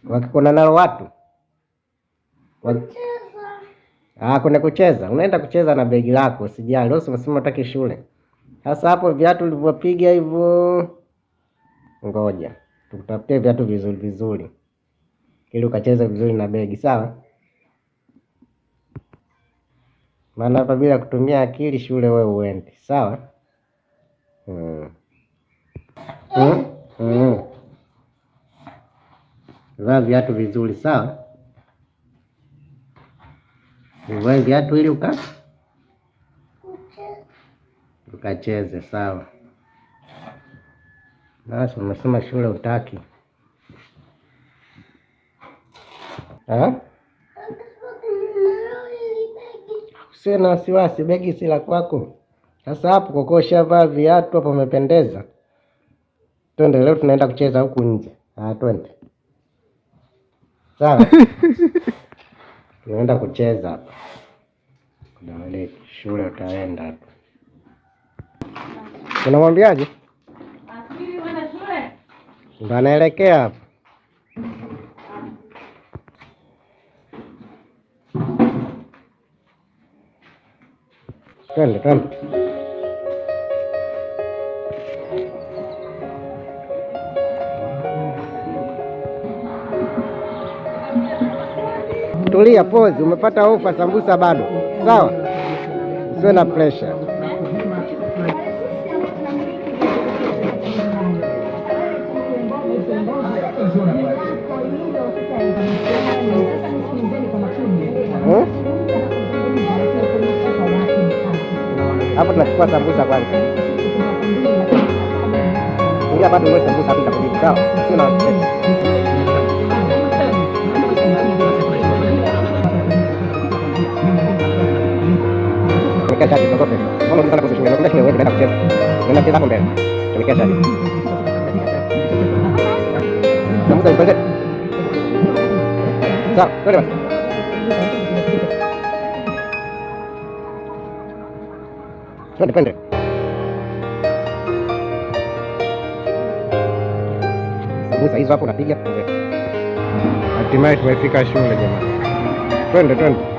Wakikona nalo watu kuna kucheza, unaenda kucheza na begi lako, usijali. Wewe unasema unataka shule. Sasa hapo viatu ulivyopiga hivyo, ngoja tukutafutie viatu vizuri vizuri ili ukacheze vizuri na begi, sawa? Maana hapa bila kutumia akili shule wewe uende, sawa? Vaa viatu vizuri, sawa? Uvae viatu ili ukacheze, sawa? Basi umesema shule utaki. Usiwe na wasiwasi, begi si la kwako. Sasa hapo kokosha vaa viatu hapo, umependeza. Twende leo tunaenda kucheza huku nje. Twende. Sawa? Tunaenda kucheza hapa. Kuna shule utaenda hapa. Unamwambiaje? Asili wana shule. Ndio anaelekea hapa. Twende. Tulia, pause. Umepata ofa sambusa bado. Sawa? Usiwe na pressure. Hapo tunachukua sambusa kwanza. Ingia bado ngoja sambusa hapo itakujibu, sawa? Sio na Tumekesha hadi sokope. Mbona unataka kushinda? Unakwenda shule wewe unaenda kucheza. Unaenda kucheza hapo mbele. Tumekesha hadi. Sambusa ipende. Sawa, twende basi. Twende. Sambusa hizo hapo unapiga. Hatimaye tumefika shule jamani. Twende.